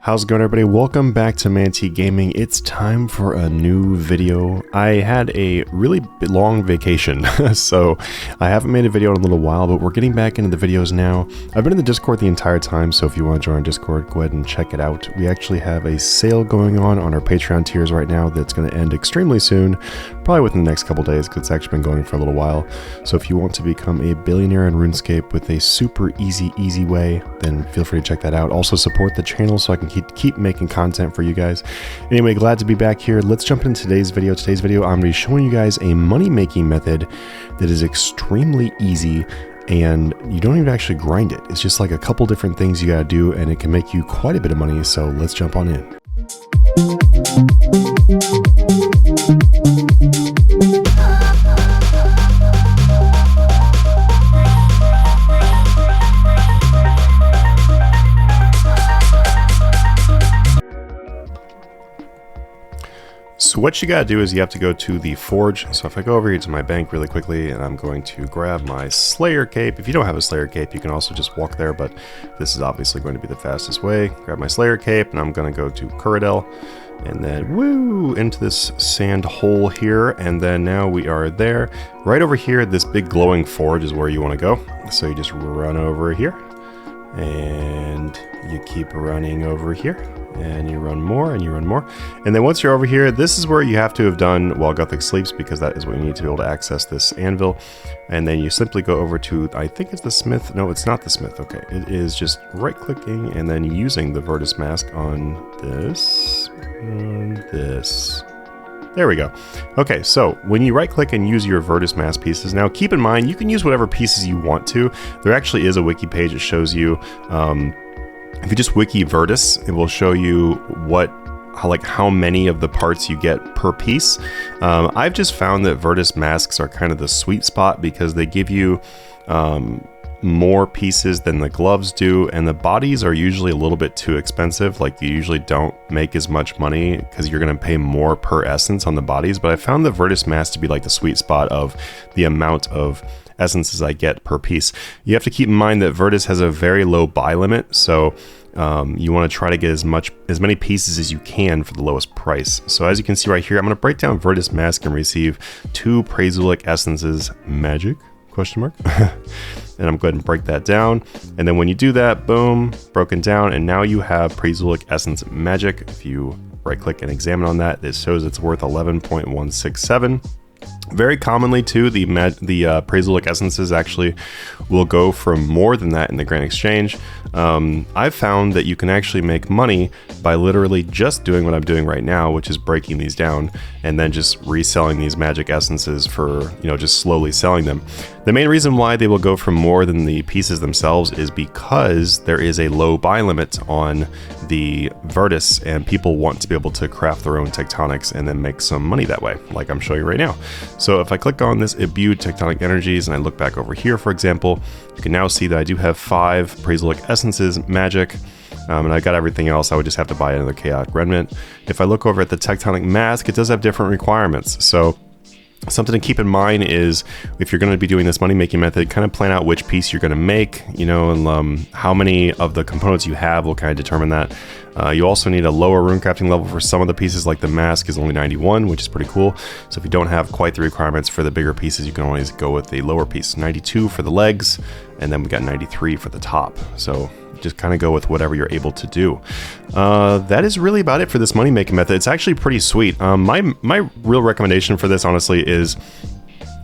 How's it going, everybody? Welcome back to Manatee Gaming. It's time for a new video. I had a really long vacation, so I haven't made a video in a little while, but we're getting back into the videos now. I've been in the Discord the entire time, so if you want to join our Discord, go ahead and check it out. We actually have a sale going on our Patreon tiers right now that's going to end extremely soon, probably within the next couple days, because it's actually been going for a little while. So if you want to become a billionaire in RuneScape with a super easy way, then feel free to check that out. Also support the channel so I can keep making content for you guys. Anyway, glad to be back here. Let's jump into today's video. Today's video, I'm going to be showing you guys a money-making method that is extremely easy, and you don't even actually grind it. It's just like a couple different things you got to do, and it can make you quite a bit of money. So let's jump on in. So what you gotta do is you have to go to the forge. So if I go over here to my bank really quickly, and I'm going to grab my Slayer cape. If you don't have a Slayer cape, you can also just walk there, but this is obviously going to be the fastest way. Grab my Slayer cape, and I'm gonna go to Kuradel, and then woo into this sand hole here, and then now we are there. Right over here, this big glowing forge is where you want to go. So you just run over here, and you keep running over here, and you run more, and you run more. And then once you're over here, this is where you have to have done while Gothic sleeps, because that is what you need to be able to access this anvil. And then you simply go over to, I think it's the smith. No, it's not the smith. Okay, it is just right-clicking and then using the Virtus mask on this, There we go. Okay, so when you right-click and use your Virtus mask pieces, now keep in mind, you can use whatever pieces you want to. There actually is a wiki page that shows you, if you just wiki Virtus, it will show you how many of the parts you get per piece. I've just found that Virtus masks are kind of the sweet spot because they give you more pieces than the gloves do, and the bodies are usually a little bit too expensive. Like, you usually don't make as much money because you're going to pay more per essence on the bodies, but I found the Virtus mask to be like the sweet spot of the amount of essences I get per piece. You have to keep in mind that Virtus has a very low buy limit, so you want to try to get as many pieces as you can for the lowest price. So as you can see right here, I'm going to break down Virtus mask and receive 2 prasolic essences magic ? And I'm going to break that down, and then when you do that, boom, broken down, and now you have prasolic essence magic. If you right click and examine on that, it shows it's worth 11.167. Very commonly too, the prasolic essences actually will go for more than that in the Grand Exchange. I've found that you can actually make money by literally just doing what I'm doing right now, which is breaking these down and then just reselling these magic essences for, just slowly selling them. The main reason why they will go for more than the pieces themselves is because there is a low buy limit on the Virtus, and people want to be able to craft their own Tectonics and then make some money that way, like I'm showing you right now. So if I click on this imbued Tectonic energies and I look back over here, for example, you can now see that I do have 5 prasolic essences magic, and I got everything else. I would just have to buy another chaotic remnant. If I look over at the Tectonic mask, it does have different requirements. So something to keep in mind is, if you're going to be doing this money-making method, kind of plan out which piece you're going to make, and how many of the components you have will kind of determine that. You also need a lower rune crafting level for some of the pieces, like the mask is only 91, which is pretty cool. So if you don't have quite the requirements for the bigger pieces, you can always go with the lower piece. 92 for the legs, and then we got 93 for the top. So just kind of go with whatever you're able to do. That is really about it for this money-making method. It's actually pretty sweet. My real recommendation for this, honestly, is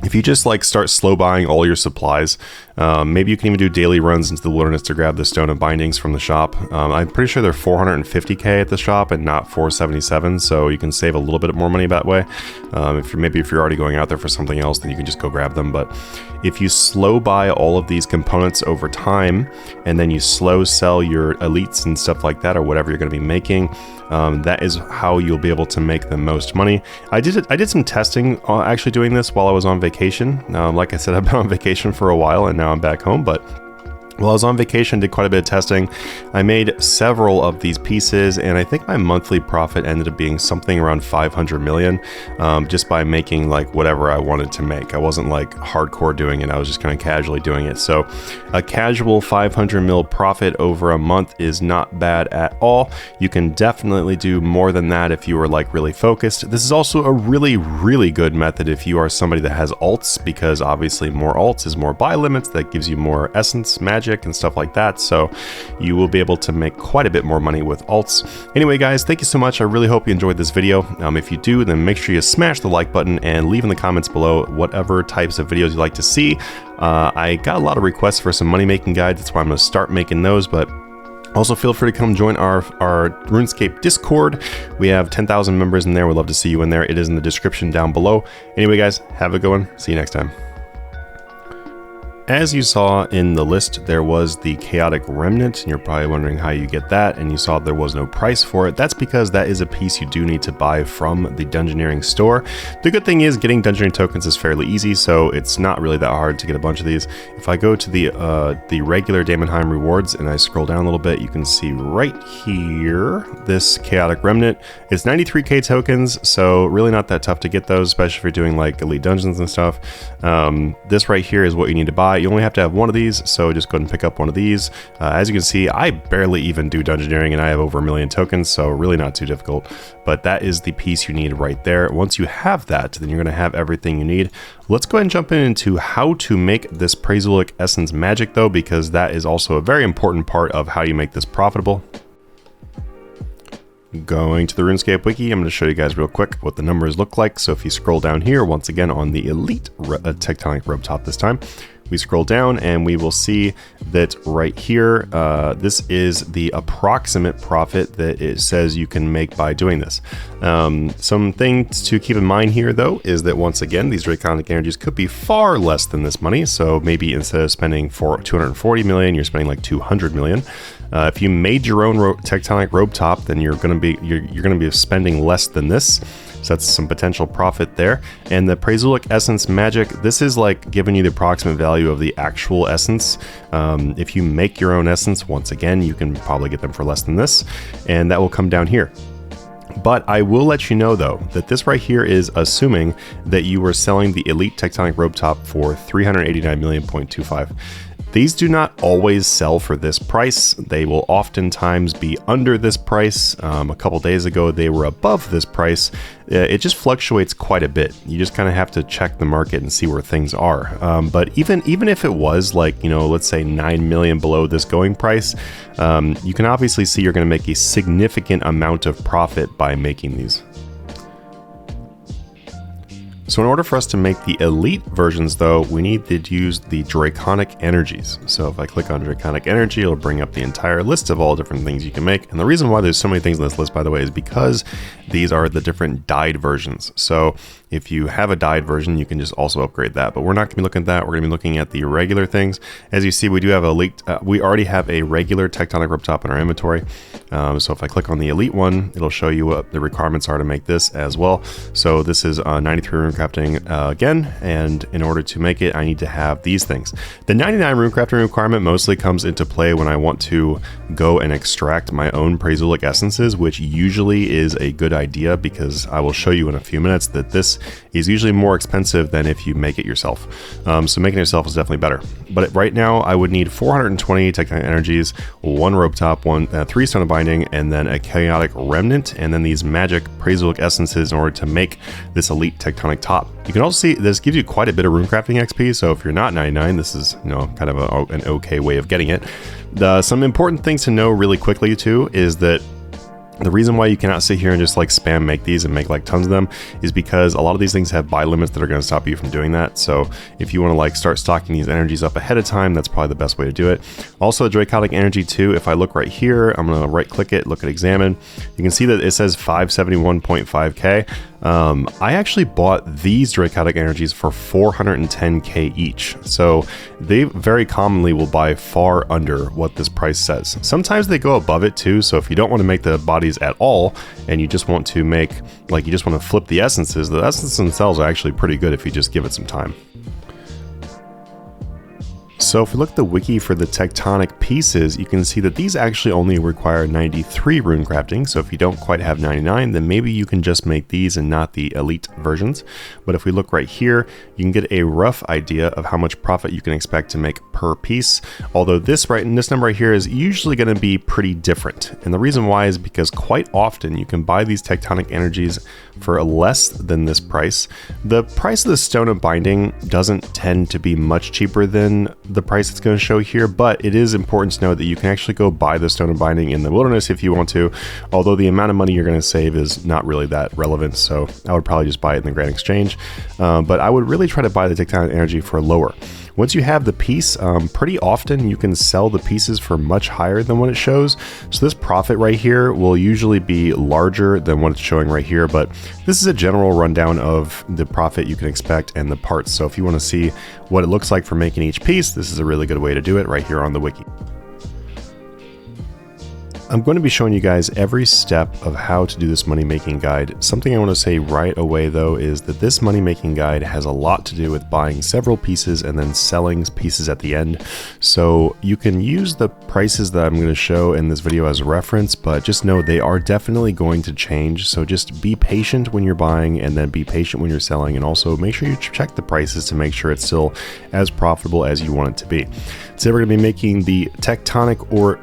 if you just start slow buying all your supplies, maybe you can even do daily runs into the wilderness to grab the stone of bindings from the shop. I'm pretty sure they're 450k at the shop and not 477, so you can save a little bit more money that way. If you're already going out there for something else, then you can just go grab them. But if you slow buy all of these components over time, and then you slow sell your elites and stuff like that, or whatever you're going to be making, that is how you'll be able to make the most money. I did some testing actually doing this while I was on vacation. Like I said, I've been on vacation for a while, and now I'm back home, but While I was on vacation, did quite a bit of testing. I made several of these pieces, and I think my monthly profit ended up being something around 500 million, just by making like whatever I wanted to make. I wasn't like hardcore doing it, I was just kind of casually doing it. So a casual 500 mil profit over a month is not bad at all. You can definitely do more than that if you are like really focused. This is also a really good method if you are somebody that has alts, because obviously more alts is more buy limits, that gives you more essence, magic, and stuff like that, so you will be able to make quite a bit more money with alts. Anyway guys, thank you so much. I really hope you enjoyed this video. If you do, then make sure you smash the like button and leave in the comments below whatever types of videos you'd like to see. I got a lot of requests for some money making guides, that's why I'm going to start making those, but also feel free to come join our RuneScape Discord. We have 10,000 members in there. We'd love to see you in there. It is in the description down below. Anyway guys, have a good one. See you next time. As you saw in the list, there was the chaotic remnant, and you're probably wondering how you get that, and you saw there was no price for it. That's because that is a piece you do need to buy from the Dungeoneering store. The good thing is getting Dungeoneering tokens is fairly easy, so it's not really that hard to get a bunch of these. If I go to the regular Daemonheim rewards and I scroll down a little bit, you can see right here this chaotic remnant. It's 93k tokens, so really not that tough to get those, especially if you're doing like elite dungeons and stuff. This right here is what you need to buy. You only have to have one of these, so just go ahead and pick up one of these. As you can see, I barely even do Dungeoneering, and I have over 1 million tokens, so really not too difficult. But that is the piece you need right there. Once you have that, then you're going to have everything you need. Let's go ahead and jump into how to make this prasolic essence magic, though, because that is also a very important part of how you make this profitable. Going to the RuneScape wiki, I'm going to show you guys real quick what the numbers look like. So if you scroll down here, once again on the elite Tectonic rope top this time, we scroll down and we will see that right here, this is the approximate profit that it says you can make by doing this. Some things to keep in mind here, though, is that once again, these Tectonic energies could be far less than this money. So maybe instead of spending for 240 million, you're spending like 200 million. If you made your own Tectonic rope top, then you're going to be spending less than this. So that's some potential profit there. And the prasolic essence magic, this is like giving you the approximate value of the actual essence. If you make your own essence, once again, you can probably get them for less than this, and that will come down here. But I will let you know, though, that this right here is assuming that you were selling the elite Tectonic rope top for 389 million.25. These do not always sell for this price. They will oftentimes be under this price. A couple days ago, they were above this price. It just fluctuates quite a bit. You just kind of have to check the market and see where things are. But even if it was like, you know, let's say 9 million below this going price, you can obviously see you're going to make a significant amount of profit by making these. So in order for us to make the elite versions, though, we need to use the draconic energies. So if I click on draconic energy, it'll bring up the entire list of all different things you can make. And the reason why there's so many things on this list, by the way, is because these are the different dyed versions. So if you have a dyed version, you can just also upgrade that. But we're not going to be looking at that. We're going to be looking at the regular things. As you see, we do have elite. We already have a regular Tectonic rope top in our inventory. So if I click on the elite one, it'll show you what the requirements are to make this as well. So this is 93 rune crafting again. And in order to make it, I need to have these things. The 99 rune crafting requirement mostly comes into play when I want to go and extract my own prasolic essences, which usually is a good idea, because I will show you in a few minutes that this is usually more expensive than if you make it yourself. So making it yourself is definitely better. But right now I would need 420 Tectonic energies, 1 rope top, 3 stone of binding, and then a chaotic remnant, and then these magic prasolic essences in order to make this elite Tectonic top. You can also see this gives you quite a bit of runecrafting XP, so if you're not 99, this is, you know, kind of an okay way of getting it. Some important things to know really quickly too is that the reason why you cannot sit here and just like spam make these and make like tons of them is because a lot of these things have buy limits that are going to stop you from doing that. So if you want to like start stocking these energies up ahead of time, that's probably the best way to do it. Also, draconic energy too, if I look right here, I'm going to right click it, look at examine. You can see that it says 571.5k. I actually bought these draconic energies for 410k each. So they very commonly will buy far under what this price says. Sometimes they go above it too. So if you don't want to make the bodies at all, and you just want to make, like, you just want to flip the essences themselves are actually pretty good if you just give it some time. So if we look at the wiki for the Tectonic pieces, you can see that these actually only require 93 rune crafting. So if you don't quite have 99, then maybe you can just make these and not the elite versions. But if we look right here, you can get a rough idea of how much profit you can expect to make per piece. Although this number right here is usually going to be pretty different. And the reason why is because quite often you can buy these Tectonic energies for less than this price. The price of the Stone of Binding doesn't tend to be much cheaper than the price it's going to show here, but it is important to know that you can actually go buy the Stone of Binding in the wilderness if you want to, although the amount of money you're going to save is not really that relevant, so I would probably just buy it in the Grand Exchange, but I would really try to buy the Tectonic energy for lower. Once you have the piece, pretty often you can sell the pieces for much higher than what it shows. So this profit right here will usually be larger than what it's showing right here, but this is a general rundown of the profit you can expect and the parts. So if you want to see what it looks like for making each piece, this is a really good way to do it right here on the wiki. I'm going to be showing you guys every step of how to do this money making guide. Something I want to say right away though is that this money making guide has a lot to do with buying several pieces and then selling pieces at the end. So you can use the prices that I'm going to show in this video as a reference, but just know they are definitely going to change. So just be patient when you're buying and then be patient when you're selling, and also make sure you check the prices to make sure it's still as profitable as you want it to be. Today we're going to be making the Tectonic or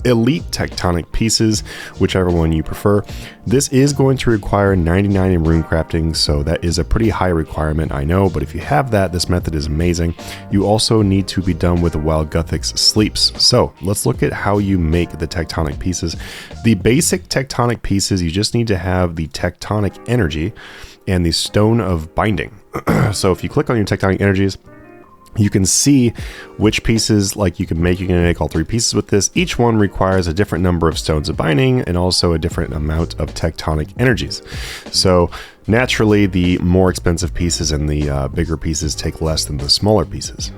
elite Tectonic pieces, whichever one you prefer. This is going to require 99 in rune crafting, so that is a pretty high requirement, I know, but if you have that, this method is amazing. You also need to be done with the Wild Guthix sleeps. So let's look at how you make the Tectonic pieces. The basic Tectonic pieces, you just need to have the Tectonic energy and the Stone of Binding. So if you click on your Tectonic energies, you can see which pieces you can make all 3 pieces with this. Each one requires a different number of stones of binding and also a different amount of Tectonic energies. So naturally, the more expensive pieces and the bigger pieces take less than the smaller pieces.